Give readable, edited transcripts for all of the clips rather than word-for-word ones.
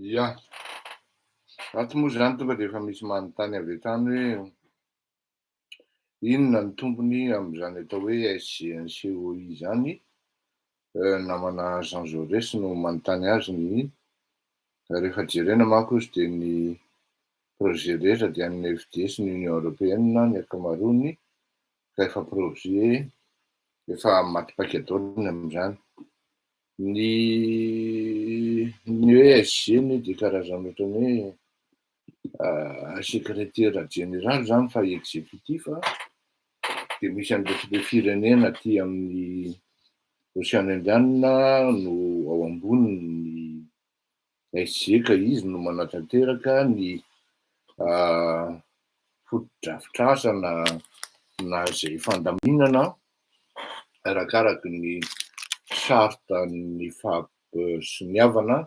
Ia, ratsy moa zany tonga de efa misy manontany avy hatrany hoe inona ny tombony amin'izany atao hoe SGNCOI zany, namana Jean Jaurès no manontany azy ny rehefa jerena manko izy de ny projet rehetra dia ny FDS ny Union Européenne ny ankamaroany ka efa projet efa matim-paky-daholo amin'izany. Ny hoe SG de karazana ohatran'ny hoe secrétaire général zany fa exécutif de misy an'ireo firenena aty amin'ny Ocean Indiana no ao amboniny SG ka izy no manatanteraka ny foto-drafitr'asa na zay fandaminana arakaraky ny sarta ny fampisoniavana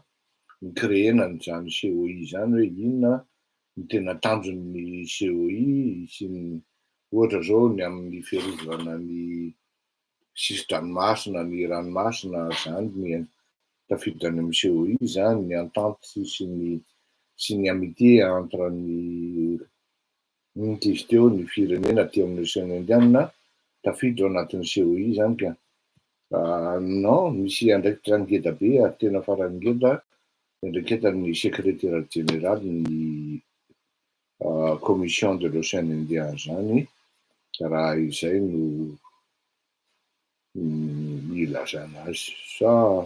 ny créena n'izany COI zany hoe inona ny tena tanjon'ny COI sy ny ohatra zao ny amin'ny fiarovana ny sisin-dranomasina, ny ranomasina zany ny tafiditra any amin'ny COI zany ny entente sy ny amitié entre ny izy teo ny firenena aty amin'ny Océan Indiana tafiditra ao anatin'ny COI zany ka non misy andraikitra ngeda be ary tena farany ngeda ndraiketa ny secrétaire général ny commission de l'Océan Indien zany raha izay no ilazana azy sa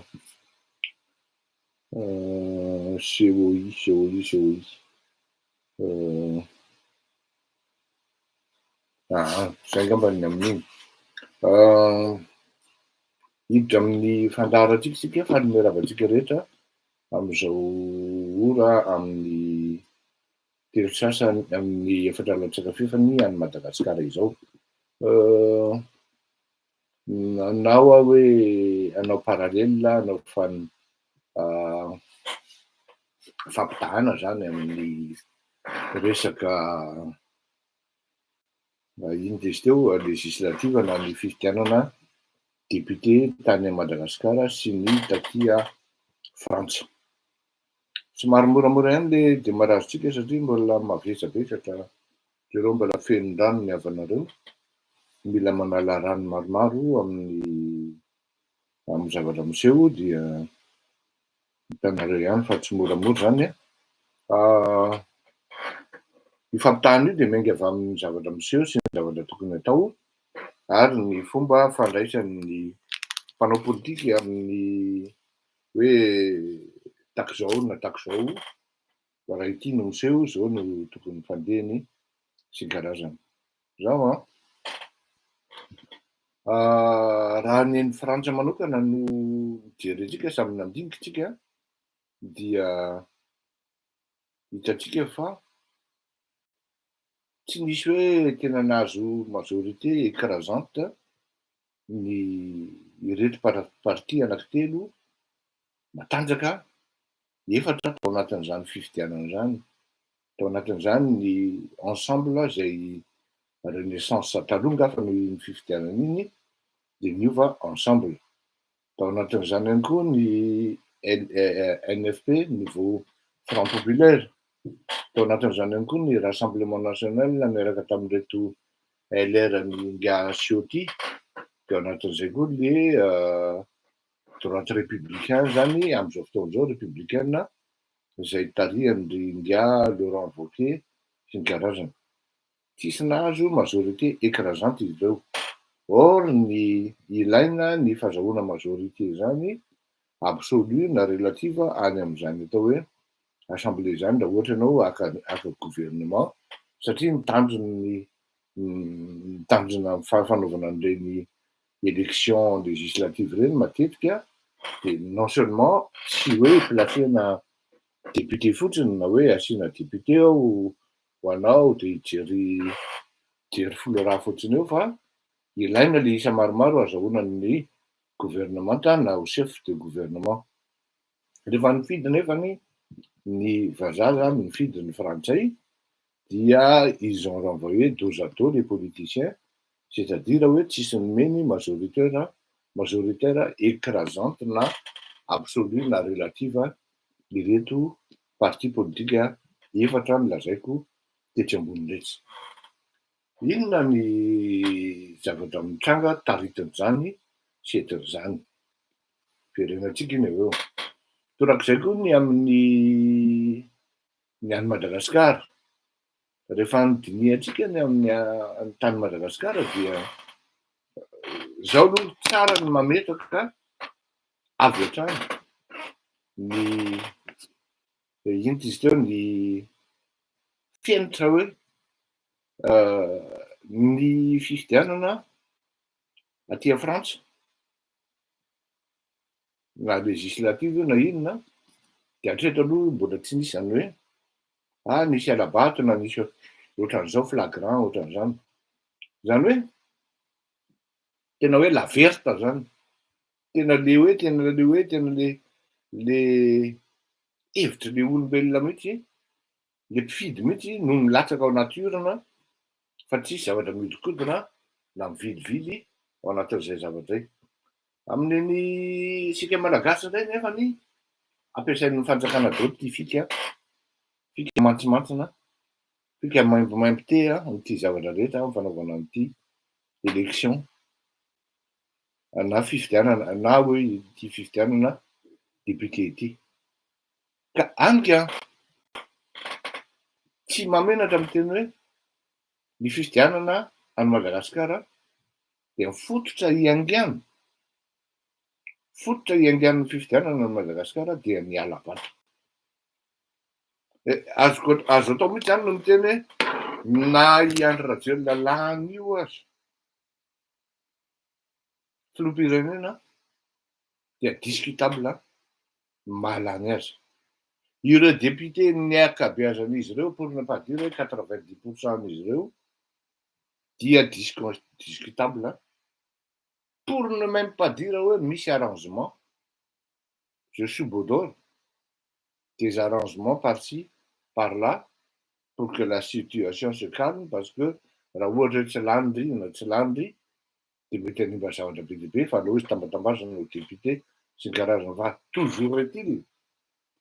COI zay ngamba ny amin'iny hiditra amin'ny fandaharantsika sika fa nomeravatsika rehetra amin'izao ora amin'ny telo sasany amin'ny efatra latsakafefany any Madagasikara izao. Nanao aho hoe hanao parallèle hanao fampitahana zany amin'ny resaka ino de izy teo législative na ny fifidianana député tany Madagasikara sy ny taty Frantsa. Somary moramora ihany le démarrage-tsika satria mbola mavesabesatra reo mbola feno-drano ny havanareo, mila manala rano maromaro amin'ny zavatra miseho dia hitanareo ihany fa tsy moramora zany ifampitahana io de miainga avy amin'ny zavatra miseho sy ny zavatra tokony atao ary ny fomba fandraisan'ny mpanao politika amin'ny hoe takizao na takizao raha ity no miseho zao no tokony fandehany sy ny karazany zao raha ny an'ny Frantsa manokana no jerentsika samy nandiniky dia hitatsika fa tsy nisy hoe tena nahazo majorité écrasante ny ireto parti anankitelo matanjaka efatra tao anatin'izany fifidianana zany. Tao anatin'izany ny ensemble zay renaissance taloha fa ny fifidianana iny de niova ensemble. Tao anatin'izany ihany koa ny NFP Nouveau Front Populaire. Tao anatin'izany ihany koa ny Rassemblement National miaraka tamin'ireto LR ny Nga Ciotti. Tao anatin'izay koa le droite républicain zany amin'izao fotoana izao républicaine zay tarihan'ny Nga Laurent Wauquiez sy ny karazany. Tsisy nahazo majorité écrasante izy ireo. Or ny ilaina ny fahazahoana majorité zany absolue na relative any amin'izany atao hoe assemblée zany raha ohatra ianao haka gouvernement satria ny tanjon'ny mitandrina fanaovana an'ireny élection législative ireny matetika dia non seulement tsy hoe placena député fotsiny na hoe asiana député ao ho anao dia jery foleraha fotsiny eo fa ilaina le isa maromaro azahoana ny gouvernemanta na ho chef de gouvernement. Rehefa nifidy nefany ny vazaha mifidy ny frantsay dia ils ont renvoyé dos à dos les politiciens, c'est-à-dire hoe tsisy nomeny majoritaire écrasante na absolue na relative ireto parti politika efatra milazaiko tetsy ambony rehetra. Inona ny zavatra mitranga taritin'izany setin'izany firenentsika iny aveo. Torak'izay koa ny amin'ny any Madagasikara. Rehefa nodiniantsika ny amin'ny tany Madagasikara dia zao aloha tsara ny mametaka avy hatrany ny ino izy teo ny fenitra hoe ny fifidianana aty Frantsa na législative na inona dia hatreto aloha mbola tsy nisy zany hoe nisy alabato na nisy ohatran'izao flagrant ohatran'izany. Zany hoe tena hoe la verte zany. Tena le hevitry le olombelona mihitsy, le mpifidy mihitsy no milatsaka ao natiorana fa tsisy zavatra mihodinkodina na mividividy ao anatin'izay zavatra zay. Amin'iny sika malagasy indray nefany ampiasain'ny fanjakana daholo ty fika mantsimantana, fika maimbomaimbo te n'ity zavatra rehetra amin'ny fanaovana an'ity élection na fifidianana na hoe ity fifidianana député ity. Ka anika tsy mamenatra miteny hoe ny fifidianana any Madagasikara dia fototra iangiana ny fifidianana any Madagasikara dia ny alabato. Azo atao mihitsy zany no miteny hoe na Andry Rajoelina io aza filoham-pirenena dia discutable mahalany azy. Ireo député ny ankabeazan'izy ireo pour ne pas dire 90% n'izy ireo dia discutable pour ne même pas dire hoe misy arrangement, je subodore des arrangements par-ci par-là pour que la situation se calme parce que raha ohatra hoe tsy landry dia mety hanimba zavatra be dia be fa aleo izy tambatambazana no député sy ny karazany fa toujours est-il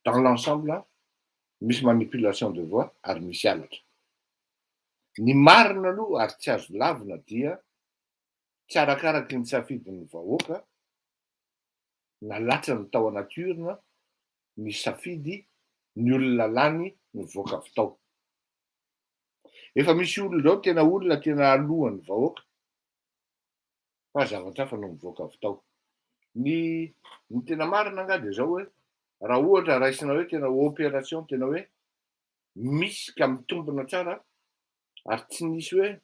dans l'ensemble misy manipulation de voix ary misy halatra. Ny marina aloha ary tsy azo lavina dia tsy arakaraky ny safidin'ny vahoaka nalatsany ny tao anaty-urne ny safidy ny olona lany nivoaka avy tao. Efa misy olona tena alohan'ny vahoaka fa zavatra hafa no mivoaka avy tao. Ny tena marina anga dia zao hoe raha ohatra raisina hoe tena opération tena hoe misy ka mitombina tsara ary tsy nisy hoe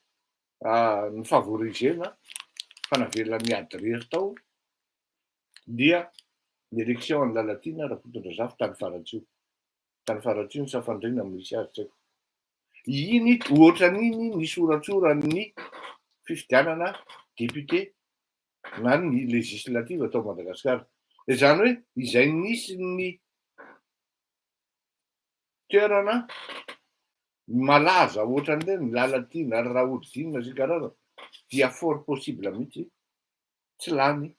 ny favorisena fa navelona miady rery tao dia ny élection any Lalatina Rakotondrazafy tany Faratsio ny Safandriana misy azy tsaiko. Iny ohatran'iny ny soratsoran'ny fifidianana député na ny législative atao Madagasikara. Izany hoe izay nisy ny toerana malaza ohatran'ireny ny Lalatina ary Rahodidinina sy ny karazany dia fort possible mihitsy tsy lany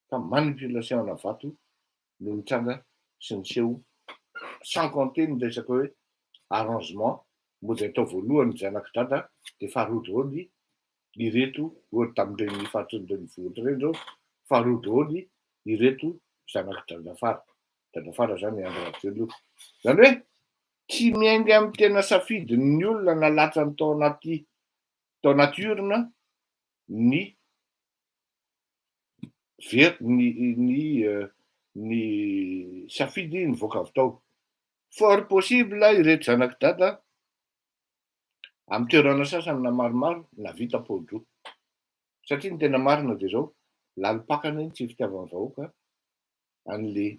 fa manipulation na vato no nitranga sy niseho sans compter ny resaka hoe arrangement mody atao voalohany zanak'i-dada dia faharoa daholo ireto ohatra tamin'ireny fahatsin'ireny vohitra ireny zao faharoa daholo ireto zanak'i-dadafara zany Andry Rajoelina. Zany hoe tsy miainga amin'ny tena safidin'ny olona nalatsany tao anaty urne ny safidy nivoaka avy tao. Fort possible ireto zanak'i-dada amin'ny toerana sasany na maromaro na vita podro. Satria ny tena marina dia zao, lalipakana iny tsy fitiavan'ny vahoaka an'le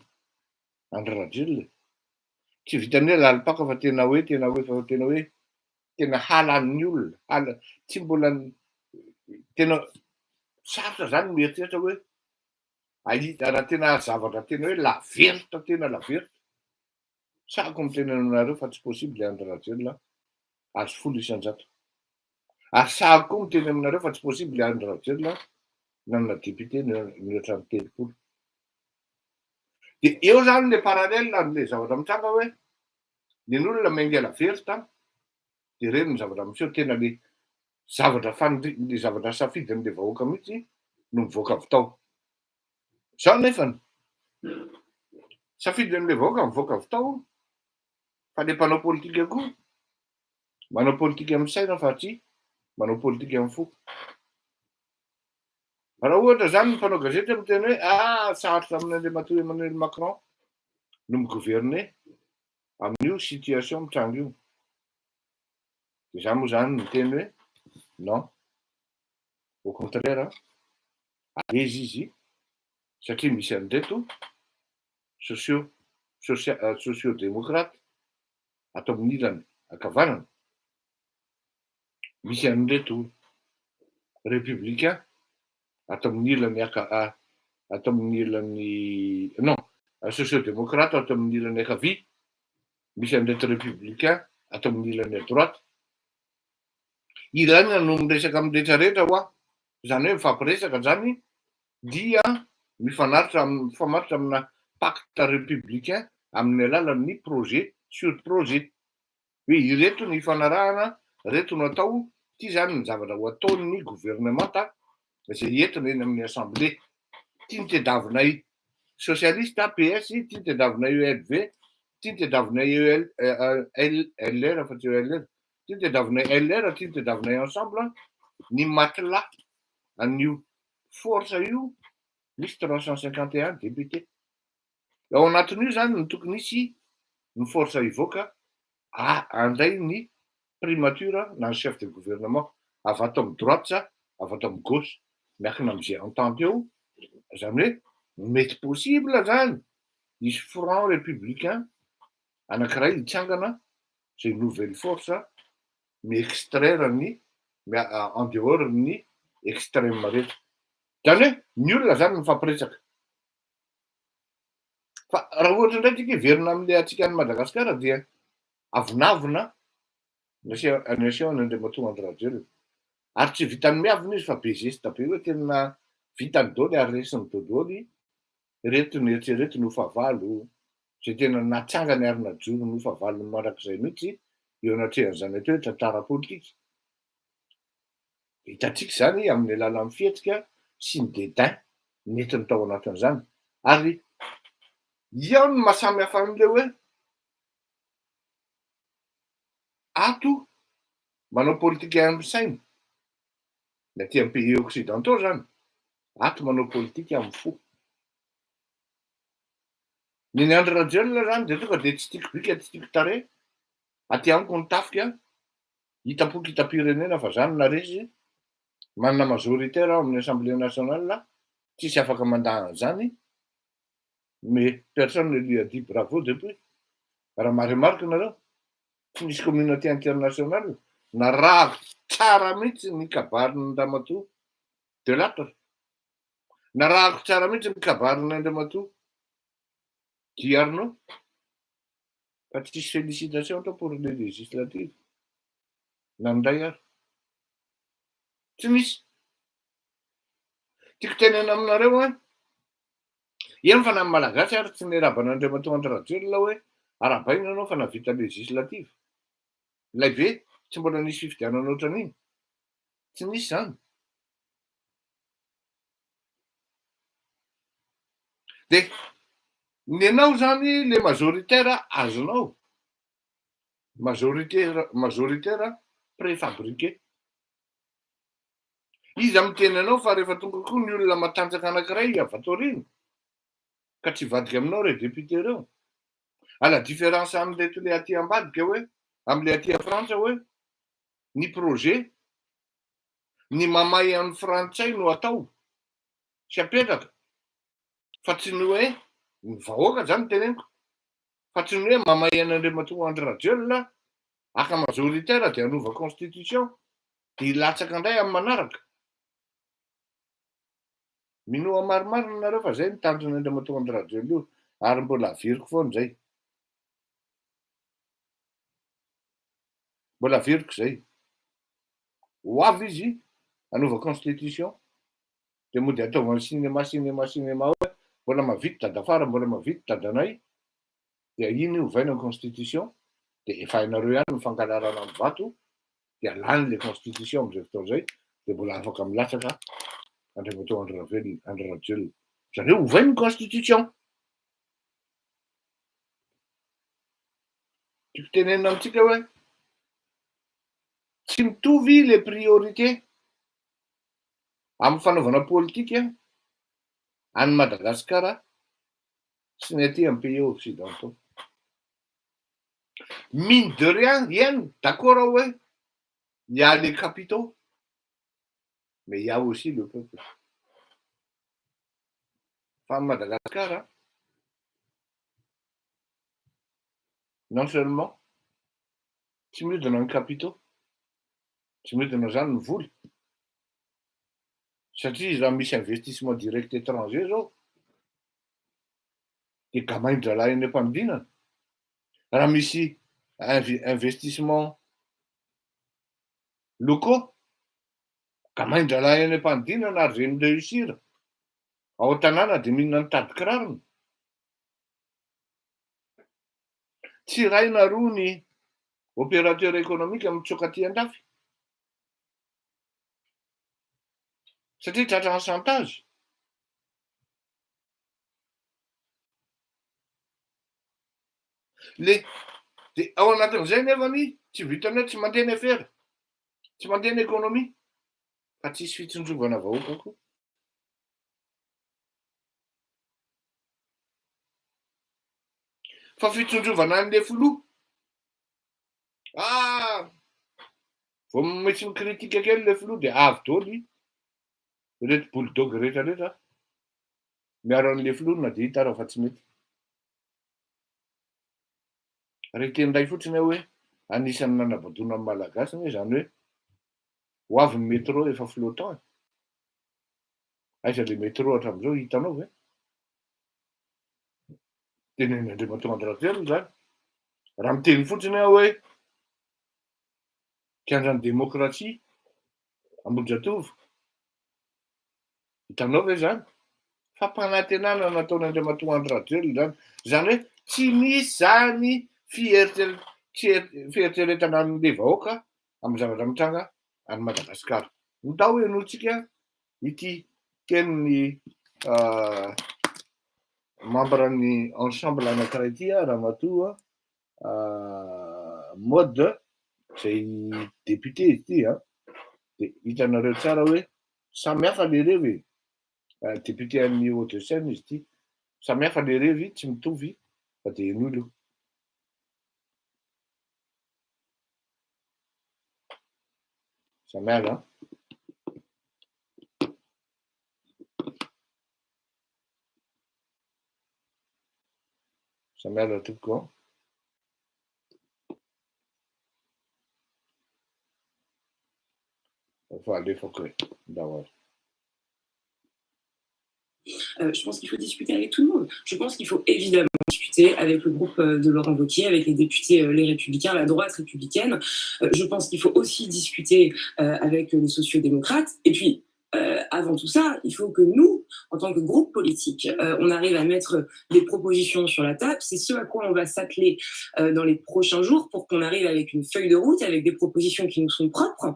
Andry Rajoelina. Tsy vitan'ny hoe lalipaka fa tena hoe tena halan'ny olona, tsy mbola tena sarotra zany mieritreritra hoe ahita raha tena zavatra tena hoe laveritra. Sako miteny aminareo fa tsy possible Andry Rajoelina azo folo isan-jato. Ary sahako koa miteny aminareo fa tsy possible Andry Rajoelina nanana député mihoatra ny 30. De eo zany le parallèle am'le zavatra mitranga hoe ny olona maingela veritra de reny ny zavatra miseho tena le zavatra safidin'le vahoaka mihitsy no mivoaka avy tao. Zao nefany safidin'le vahoaka mivoaka avy tao fa le mpanao politika koa manao politika amin'ny saina fa tsy manao politika amin'ny fo. Raha ohatra zany ny mpanao gazety miteny hoe sarotra amin'Andriamatoa Emmanuel Macron no migouverner amin'io situation mitranga io. De za moa zany miteny hoe non, au contraire, alezy izy satria misy an'ireto sociodémocrate ato amin'ny ilany ankavanana, misy an'ireto républicain ato amin'ny ilany non, sociodémocrate ato amin'ny ilany ankavia, misy an'ireto républicain ato amin'ny ilany à droite. Ilaina no miresaka amin'ny rehetrarehetra ho aho, zany hoe mifampiresaka zany dia mifamatotra amina pacte républicain amin'ny alalan'ny projet sur projet. Hoe ireto ny ifanarahana, reto no atao, ty zany ny zavatra ho ataon'ny gouvernemanta zay entina eny amin'ny assemblée. Ty ny tediavinay socialiste PS, ty ny tediavinay ELV, ty ny tediavinay LR fa tsy ELR, ty ny tediavinay LR, ty ny tediavinay ensemble, ny matelas an'io force io misy 351 député. Ao anatin'io zany no tokony hisy ny force hivoaka andray ny primature na ny chef de gouvernement avy ato amin'ny droite sa avy ato amin'ny gauche, miankina am'izay entente eo. Zany hoe mety possible zany hisy front républicain anankiray hitsangana zay nouvelle force mi-extraire en dehors ny extrême rehetra. Zany hoe ny olona zany mifampiresaka. Fa raha ohatra indray tika hiverina amin'le atsika any Madagasikara dia avinavina nasiahan'Andriamatoa Andry Rajoelina. Ary tsy vitany miavina izy fa be zesta be hoe tena vitany daoly ary resiny daholo reto ny eritrereto no fahavalo zay tena natsangany ary najoro no fahavalo mandrakizay mihitsy eo anatrehan'izany atao hoe tantara politika. Hitantsika zany amin'ny alalan'ny fihetsika sy ny dédain netiny tao anatin'izany. Ary io no mahasamy hafa an'le hoe ato manao politika amin'ny saina, ny aty amin'ny pays occidentaux zany, ato manao politika amin'ny fo. Ny Andry Rajoelina zany de tonga de tsy tiako bika, tsy tiako tarehy, aty amiko ny tafika, hitapoky hitam-pirenena fa zany na resy, manana majoritaire aho amin'ny assemblée nationale, tsisy afaka mandahan'izany, mais personne ne lui a dit bravo depuis. Raha maremarika nareo, tsy misy communauté internationale narahako tsara mihitsy ny kabarin'ny Ndramatoa Delattre, narahako tsara mihitsy ny kabarin'ny Ndramatoa Guy Arnaud, fa tsisy félicitation tao pour les législatives nandray ary. Tsy misy. Tiako tenena aminareo eny fa na malagasy ary tsy niraban'Andriamatoa Andry Rajoelina hoe arabaina anao fa navita législative. Ilay be tsy mbola nisy fifidianana ohatran'iny. Tsy misy zany. De ny anao zany le majoritaire azonao. Majoritaire préfabriqué. Izy amiteny anao fa rehefa tonga koa ny olona matanjaka anankiray avy ato aoriana ka tsy vadika aminao re député reo. À la différence am'le aty ambadika hoe, am'le aty a Frantsa hoe ny projet, ny mamay amin'ny frantsay no atao sy apetraka, fa tsy ny hoe ny vahoaka zany teneniko, fa tsy ny hoe mamay an'Andriamatoa Andry Rajoelina aka majoritaire de hanova constitution de hilatsaka indray amin'ny manaraka. Minoa maromaro nareo fa zay nitandrina Andriamatoa Andry Rajoelina io, ary mbola aviriko foana zay. Mbola aviriko zay. Ho avy izy hanova constitution de mody ataovany cinéma hoe mbola mahavita dadafara, mbola mahavita dadanay, de iny ovaina ny constitution, de efa hainareo ihany mifankalarana amin'ny vato, de alany le constitution am'izay fotoana zay, de mbola afaka milatsaka Andriamatoa Andry Rajoelina. Zareo ovainy ny constitution. Tiako tenenina amintsika hoe tsy mitovy le priorité amin'ny fanaovana politika any Madagasikara sy ny aty amin'ny pays occidentaux. Mine de rien, bien, d'accord ouais, il y a les capitaux, mais il y a aussi le peuple. Fa Madagascar, non seulement tsy mihodina ny capitaux, tsy mihodina zany ny voly, satria raha misy investissement direct étranger zao de gamain-dralahy eny am-pandinana. Raha misy investissement locaux, gamain-dralahy eny am-pandinana ary zay mi-réussir ao an-tanàna de mihinana ny tady kirarony. Tsy ray na roa ny opérateur économique mitsoka aty an-dafy. Satria tratra ny chantage. De ao anatin'izay nefany tsy vitany hoe tsy mandeha ny affaire, tsy mandeha ny économie, fa tsisy fitsondrovana vahoaka koa. Fa fitsondrovana an'le filoha. Vao misy mikritika kely le filoha de avy daholo reto bulldog rehetra miaro an'le filoha na de hita raha fa tsy mety. Reheteny indray fotsiny aho hoe anisan'ny nanambadona amin'ny malagasy hoe zany hoe ho avy ny métro efa flottant. Aiza le métro hatramin'izao hitanao ve? Teneniny Andriamatoa Andry Rajoelina zany. Raha miteny fotsiny aho hoe kiandrany démocratie Ambohijatovo, hitanao ve zany? Fampanantenana nataony Andriamatoa Andry Rajoelina zany. Zany hoe tsy misy zany fieritreretana an'le vahoaka amin'ny zavatra mitranga any Madagasikara. Ndao ianotsika ity tenin'ny membre ny ensemble anankiray ity ramatoa mode zay député izy ity de hitanareo tsara hoe samy hafa le revy député amin'ny Hauts-de-Seine izy ity, samy hafa le revy tsy mitovy fa de ino samy hafa. Samy hafa tokoa. Je pense qu'il faut discuter avec tout le monde. Je pense qu'il faut évidemment discuter avec le groupe de Laurent Wauquiez, avec les députés Les Républicains, la droite républicaine. Je pense qu'il faut aussi discuter avec les sociodémocrates. Et puis, avant tout ça, il faut que nous, en tant que groupe politique, on arrive à mettre des propositions sur la table. C'est ce à quoi on va s'atteler dans les prochains jours pour qu'on arrive avec une feuille de route, avec des propositions qui nous sont propres,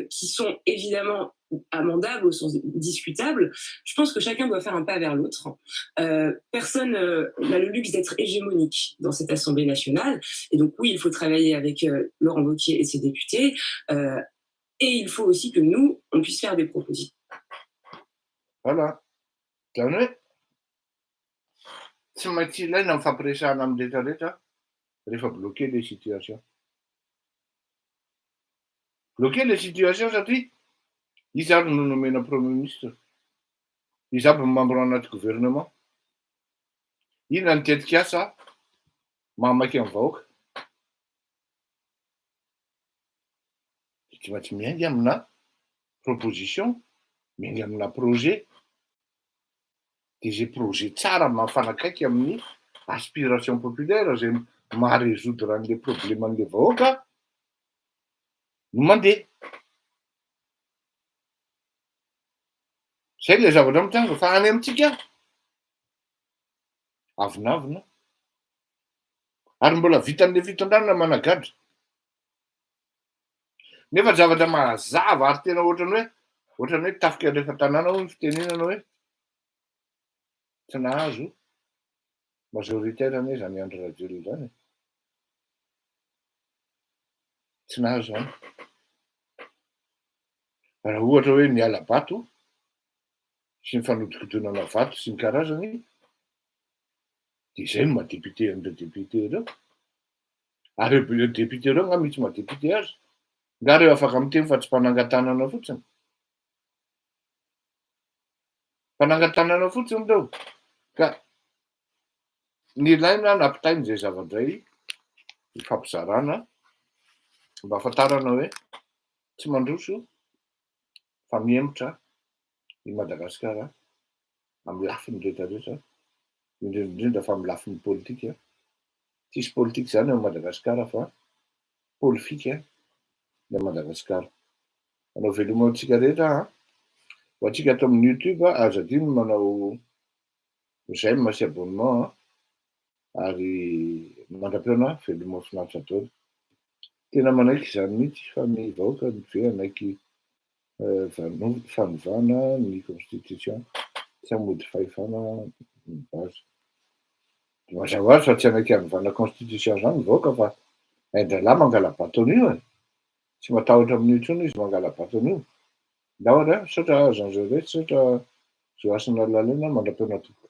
qui sont évidemment amendables au sens discutable. Je pense que chacun doit faire un pas vers l'autre. Personne n'a le luxe d'être hégémonique dans cette Assemblée nationale. Et donc oui, il faut travailler avec Laurent Wauquiez et ses députés. Et il faut aussi que nous, on puisse faire des propositions. Voilà. Zany hoe tsy maintsy ilaina ny fampiresahana amin'ny rehetrarehetra rehefa bloqué le situation. bloquer les situations satria izy aby no nomena premier ministre, izy aby membre anaty gouvernement. Inona ny tetika asa mamaky amin'ny vahoaka. Tsy maintsy miainga amina proposition, miainga amina projet. De zay projet tsara mafanakaiky amin'ny aspiration populaire zay maha-résoudre an'le problème an'le vahoaka no mandeha. Zay le zavatra mitanga fa any amintsika avinavina ary mbola vitan'le fitondranana managadra. Nefa zavatra mazava ary tena ohatrany hoe tafika rehefa tanàna hoy ny fitenenana hoe tsy nahazo majoritaire anie zany Andry Rajoelina zany. Tsy nahazo zany. Raha ohatra hoe ny ala-bato sy ny fanodikodinana vato sy ny karazany, de zay no maha-député an'ireo député ireo. Ary ireo député ireo nga misy maha-député azy. Nga reo afaka miteny fa tsy mpanangan-tanana fotsiny. Mpanangan-tanana fotsiny reo. Ka ny ilaina nampitainy zay zavadray ifampizarana mba ahafantarana hoe tsy mandroso fa mihemotra i Madagasikara amin'ny lafiny rehetra rehetra, indrindra fa amin'ny lafiny politika. Tsisy politika zany ao Madagasikara fa polifika ny Madagasikara. Manao veloma antsika rehetra ho antsika ato amin'ny YouTube azo adino manao j'aime sy abonnement ary mandram-peona veloma mahafinaritra daholo. Tena manaiky izany mihitsy fa ny vahoaka ny ve anaiky fanovana ny constitution tsy hamody fahefana ny base. Mazava ho azy fa tsy anaiky hanovana constitution zany ny vahoaka fa indraindray mangala-bato an'io e. Tsy matahotra amin'io intsony izy mangala-bato an'io. Ndao ara saotra Jean Jaurès, saotra Joasim Lalaliana mandram-peona tokoa.